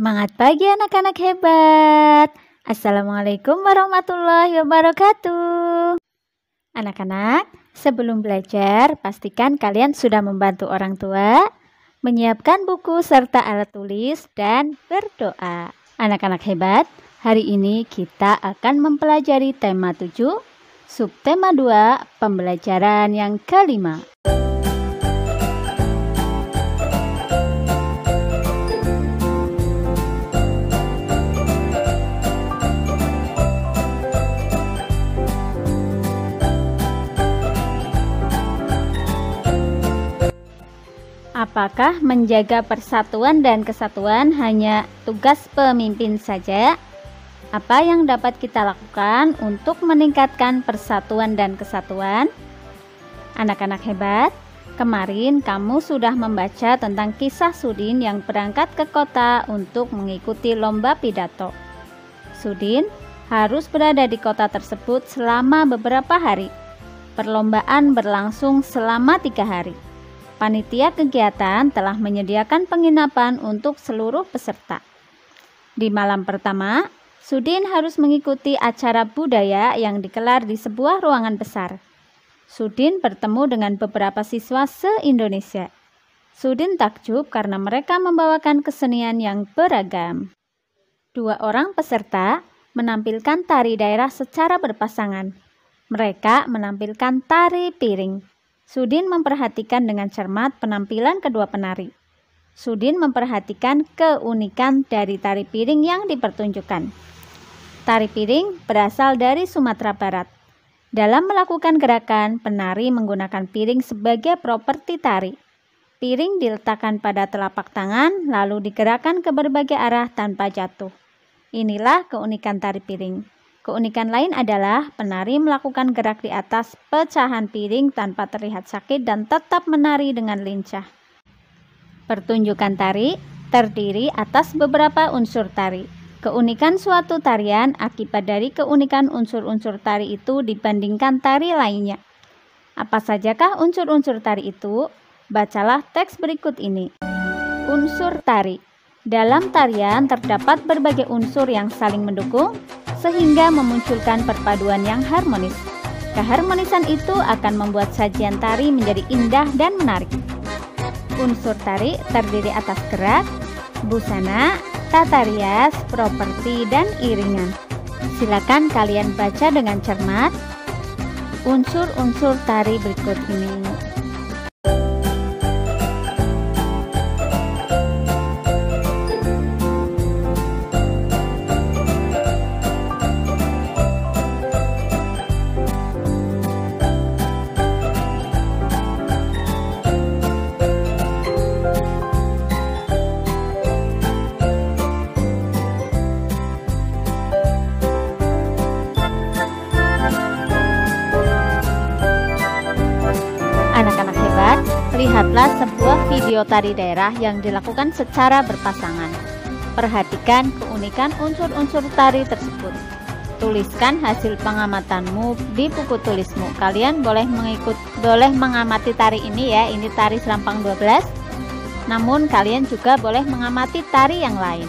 Semangat pagi anak-anak hebat. Assalamualaikum warahmatullahi wabarakatuh. Anak-anak, sebelum belajar, pastikan kalian sudah membantu orang tua, menyiapkan buku serta alat tulis, dan berdoa. Anak-anak hebat, hari ini kita akan mempelajari tema 7, subtema 2, pembelajaran yang kelima. Apakah menjaga persatuan dan kesatuan hanya tugas pemimpin saja? Apa yang dapat kita lakukan untuk meningkatkan persatuan dan kesatuan? Anak-anak hebat, kemarin kamu sudah membaca tentang kisah Sudin yang berangkat ke kota untuk mengikuti lomba pidato. Sudin harus berada di kota tersebut selama beberapa hari. Perlombaan berlangsung selama 3 hari. Panitia kegiatan telah menyediakan penginapan untuk seluruh peserta. Di malam pertama, Sudin harus mengikuti acara budaya yang digelar di sebuah ruangan besar. Sudin bertemu dengan beberapa siswa se-Indonesia. Sudin takjub karena mereka membawakan kesenian yang beragam. 2 orang peserta menampilkan tari daerah secara berpasangan. Mereka menampilkan tari piring. Sudin memperhatikan dengan cermat penampilan kedua penari. Sudin memperhatikan keunikan dari tari piring yang dipertunjukkan. Tari piring berasal dari Sumatera Barat. Dalam melakukan gerakan, penari menggunakan piring sebagai properti tari. Piring diletakkan pada telapak tangan, lalu digerakkan ke berbagai arah tanpa jatuh. Inilah keunikan tari piring. Keunikan lain adalah penari melakukan gerak di atas pecahan piring tanpa terlihat sakit dan tetap menari dengan lincah. Pertunjukan tari terdiri atas beberapa unsur tari. Keunikan suatu tarian akibat dari keunikan unsur-unsur tari itu dibandingkan tari lainnya. Apa sajakah unsur-unsur tari itu? Bacalah teks berikut ini. Unsur tari. Dalam tarian terdapat berbagai unsur yang saling mendukung sehingga memunculkan perpaduan yang harmonis. Keharmonisan itu akan membuat sajian tari menjadi indah dan menarik. Unsur tari terdiri atas gerak, busana, tata rias, properti, dan iringan. Silakan kalian baca dengan cermat unsur-unsur tari berikut ini. Anak-anak hebat, lihatlah sebuah video tari daerah yang dilakukan secara berpasangan. Perhatikan keunikan unsur-unsur tari tersebut. Tuliskan hasil pengamatanmu di buku tulismu. Kalian boleh mengamati tari ini ya, ini tari Serampang 12. Namun kalian juga boleh mengamati tari yang lain.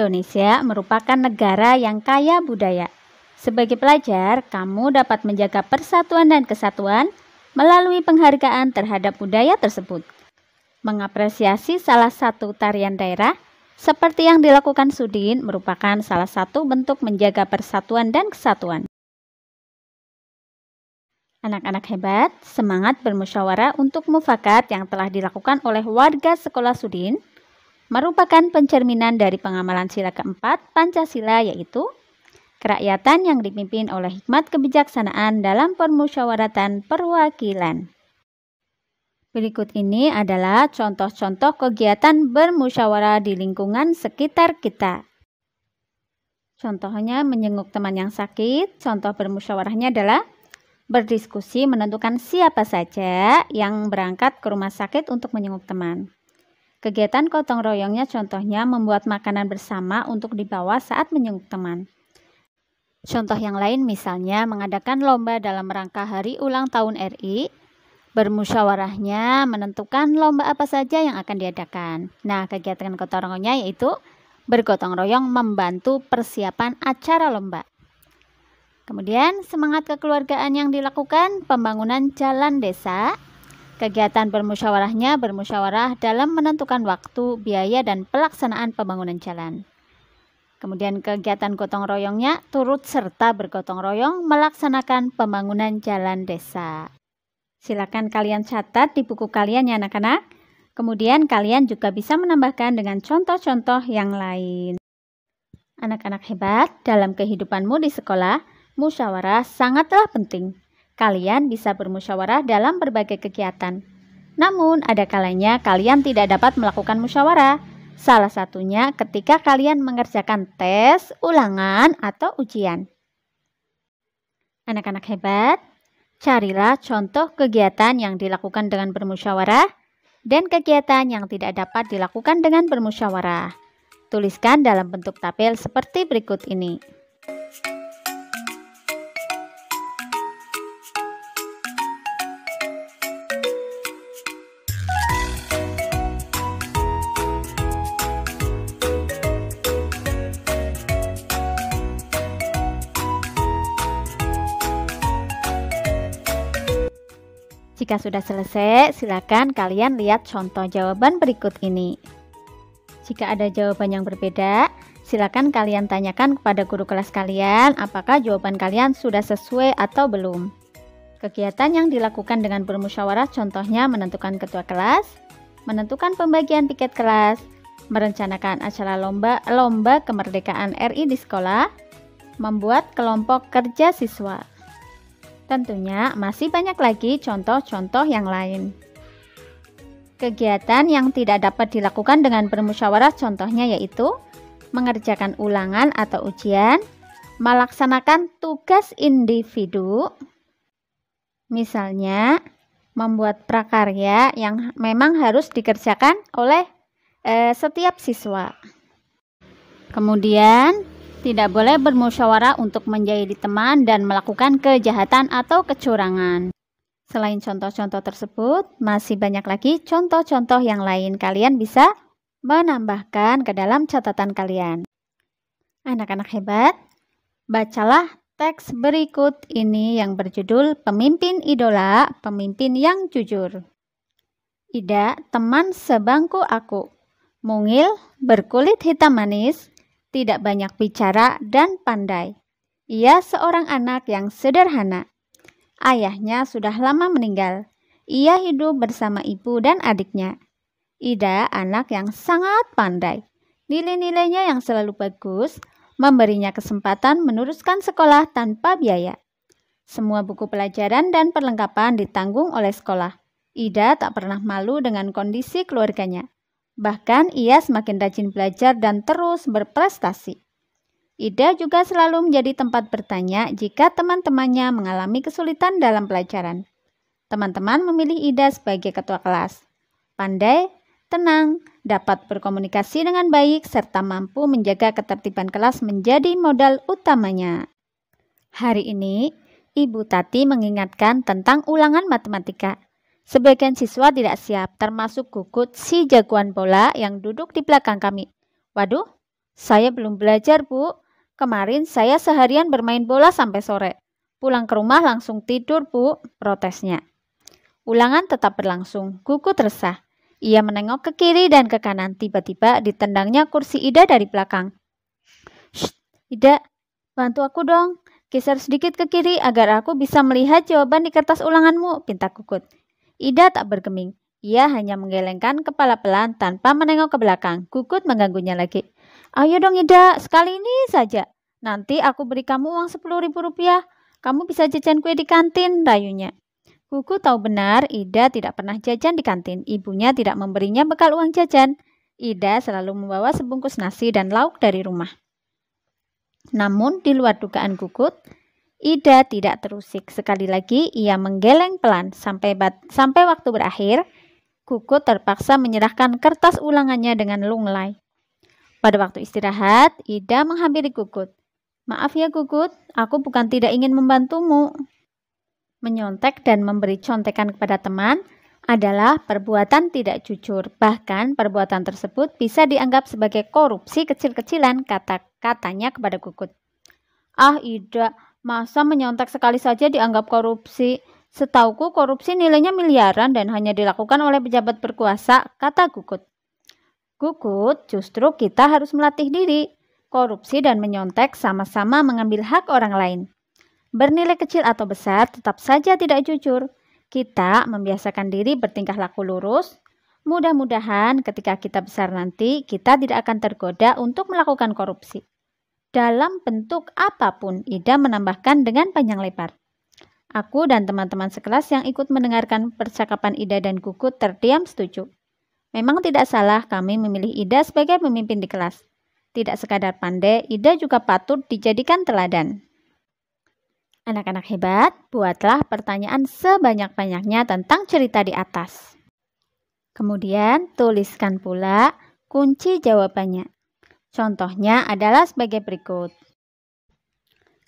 Indonesia merupakan negara yang kaya budaya. Sebagai pelajar, kamu dapat menjaga persatuan dan kesatuan melalui penghargaan terhadap budaya tersebut. Mengapresiasi salah satu tarian daerah, seperti yang dilakukan Sudin, merupakan salah satu bentuk menjaga persatuan dan kesatuan. Anak-anak hebat, semangat bermusyawarah untuk mufakat yang telah dilakukan oleh warga sekolah Sudin merupakan pencerminan dari pengamalan sila keempat Pancasila, yaitu kerakyatan yang dipimpin oleh hikmat kebijaksanaan dalam permusyawaratan perwakilan. Berikut ini adalah contoh-contoh kegiatan bermusyawarah di lingkungan sekitar kita. Contohnya menjenguk teman yang sakit. Contoh bermusyawarahnya adalah berdiskusi menentukan siapa saja yang berangkat ke rumah sakit untuk menjenguk teman. Kegiatan gotong royongnya contohnya membuat makanan bersama untuk dibawa saat menjenguk teman. Contoh yang lain misalnya mengadakan lomba dalam rangka hari ulang tahun RI. Bermusyawarahnya menentukan lomba apa saja yang akan diadakan. Nah, kegiatan gotong royongnya yaitu bergotong royong membantu persiapan acara lomba. Kemudian semangat kekeluargaan yang dilakukan pembangunan jalan desa. Kegiatan bermusyawarahnya bermusyawarah dalam menentukan waktu, biaya, dan pelaksanaan pembangunan jalan. Kemudian kegiatan gotong royongnya turut serta bergotong royong melaksanakan pembangunan jalan desa. Silakan kalian catat di buku kalian ya anak-anak. Kemudian kalian juga bisa menambahkan dengan contoh-contoh yang lain. Anak-anak hebat, dalam kehidupanmu di sekolah, musyawarah sangatlah penting. Kalian bisa bermusyawarah dalam berbagai kegiatan. Namun, ada kalanya kalian tidak dapat melakukan musyawarah. Salah satunya ketika kalian mengerjakan tes, ulangan, atau ujian. Anak-anak hebat, carilah contoh kegiatan yang dilakukan dengan bermusyawarah dan kegiatan yang tidak dapat dilakukan dengan bermusyawarah. Tuliskan dalam bentuk tabel seperti berikut ini. Jika sudah selesai, silakan kalian lihat contoh jawaban berikut ini. Jika ada jawaban yang berbeda, silakan kalian tanyakan kepada guru kelas kalian apakah jawaban kalian sudah sesuai atau belum. Kegiatan yang dilakukan dengan bermusyawarah contohnya menentukan ketua kelas, menentukan pembagian piket kelas, merencanakan acara lomba kemerdekaan RI di sekolah, membuat kelompok kerja siswa. Tentunya masih banyak lagi contoh-contoh yang lain. Kegiatan yang tidak dapat dilakukan dengan bermusyawarah contohnya yaitu mengerjakan ulangan atau ujian, melaksanakan tugas individu, misalnya membuat prakarya yang memang harus dikerjakan oleh setiap siswa. Kemudian tidak boleh bermusyawarah untuk menjahili teman dan melakukan kejahatan atau kecurangan. Selain contoh-contoh tersebut, masih banyak lagi contoh-contoh yang lain. Kalian bisa menambahkan ke dalam catatan kalian. Anak-anak hebat, bacalah teks berikut ini yang berjudul Pemimpin Idola, Pemimpin yang Jujur. Ida, teman sebangku aku, mungil, berkulit hitam manis, tidak banyak bicara dan pandai. Ia seorang anak yang sederhana. Ayahnya sudah lama meninggal. Ia hidup bersama ibu dan adiknya. Ida anak yang sangat pandai. Nilai-nilainya yang selalu bagus memberinya kesempatan meneruskan sekolah tanpa biaya. Semua buku pelajaran dan perlengkapan ditanggung oleh sekolah. Ida tak pernah malu dengan kondisi keluarganya. Bahkan ia semakin rajin belajar dan terus berprestasi. Ida juga selalu menjadi tempat bertanya jika teman-temannya mengalami kesulitan dalam pelajaran. Teman-teman memilih Ida sebagai ketua kelas. Pandai, tenang, dapat berkomunikasi dengan baik, serta mampu menjaga ketertiban kelas menjadi modal utamanya. Hari ini, Ibu Tati mengingatkan tentang ulangan matematika. Sebagian siswa tidak siap, termasuk Gugut si jagoan bola yang duduk di belakang kami. Waduh, Saya belum belajar, Bu. Kemarin saya seharian bermain bola sampai sore. Pulang ke rumah langsung tidur, Bu, protesnya. Ulangan tetap berlangsung. Gugut resah. Ia menengok ke kiri dan ke kanan. Tiba-tiba ditendangnya kursi Ida dari belakang. "Shh, Ida, bantu aku dong. Geser sedikit ke kiri agar aku bisa melihat jawaban di kertas ulanganmu," pinta Gugut. Ida tak bergeming. Ia hanya menggelengkan kepala pelan tanpa menengok ke belakang. Gugut mengganggunya lagi. "Ayo dong Ida, sekali ini saja. Nanti aku beri kamu uang 10.000 rupiah. Kamu bisa jajan kue di kantin," rayunya. Gugut tahu benar Ida tidak pernah jajan di kantin. Ibunya tidak memberinya bekal uang jajan. Ida selalu membawa sebungkus nasi dan lauk dari rumah. Namun di luar dugaan Gugut, Ida tidak terusik. Sekali lagi ia menggeleng pelan sampai waktu berakhir. Gugut terpaksa menyerahkan kertas ulangannya dengan lunglai. Pada waktu istirahat, Ida menghampiri Gugut. "Maaf ya Gugut, aku bukan tidak ingin membantumu." Menyontek dan memberi contekan kepada teman adalah perbuatan tidak jujur. Bahkan perbuatan tersebut bisa dianggap sebagai korupsi kecil-kecilan, katanya kepada Gugut. "Ah Ida, masa menyontek sekali saja dianggap korupsi? Setauku korupsi nilainya miliaran dan hanya dilakukan oleh pejabat berkuasa," kata Gugut. "Gugut, justru kita harus melatih diri. Korupsi dan menyontek sama-sama mengambil hak orang lain. Bernilai kecil atau besar tetap saja tidak jujur. Kita membiasakan diri bertingkah laku lurus. Mudah-mudahan ketika kita besar nanti, kita tidak akan tergoda untuk melakukan korupsi. Dalam bentuk apapun," Ida menambahkan dengan panjang lebar. Aku dan teman-teman sekelas yang ikut mendengarkan percakapan Ida dan Gugut terdiam setuju. Memang tidak salah kami memilih Ida sebagai pemimpin di kelas. Tidak sekadar pandai, Ida juga patut dijadikan teladan. Anak-anak hebat, buatlah pertanyaan sebanyak-banyaknya tentang cerita di atas. Kemudian tuliskan pula kunci jawabannya. Contohnya adalah sebagai berikut.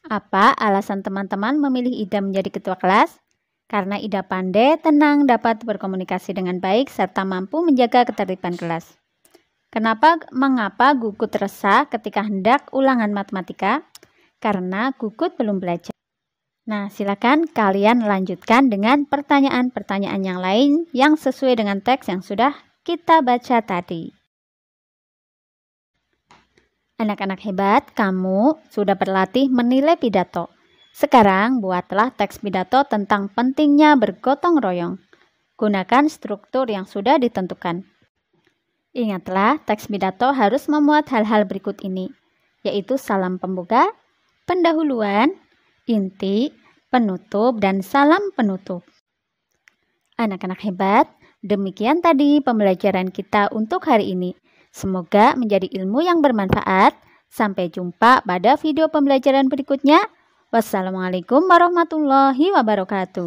Apa alasan teman-teman memilih Ida menjadi ketua kelas? Karena Ida pandai, tenang, dapat berkomunikasi dengan baik, serta mampu menjaga ketertiban kelas. Mengapa Gugut resah ketika hendak ulangan matematika? Karena Gugut belum belajar. Nah, silakan kalian lanjutkan dengan pertanyaan-pertanyaan yang lain yang sesuai dengan teks yang sudah kita baca tadi. Anak-anak hebat, kamu sudah berlatih menilai pidato. Sekarang buatlah teks pidato tentang pentingnya bergotong royong. Gunakan struktur yang sudah ditentukan. Ingatlah, teks pidato harus memuat hal-hal berikut ini, yaitu salam pembuka, pendahuluan, inti, penutup, dan salam penutup. Anak-anak hebat, demikian tadi pembelajaran kita untuk hari ini. Semoga menjadi ilmu yang bermanfaat. Sampai jumpa pada video pembelajaran berikutnya. Wassalamualaikum warahmatullahi wabarakatuh.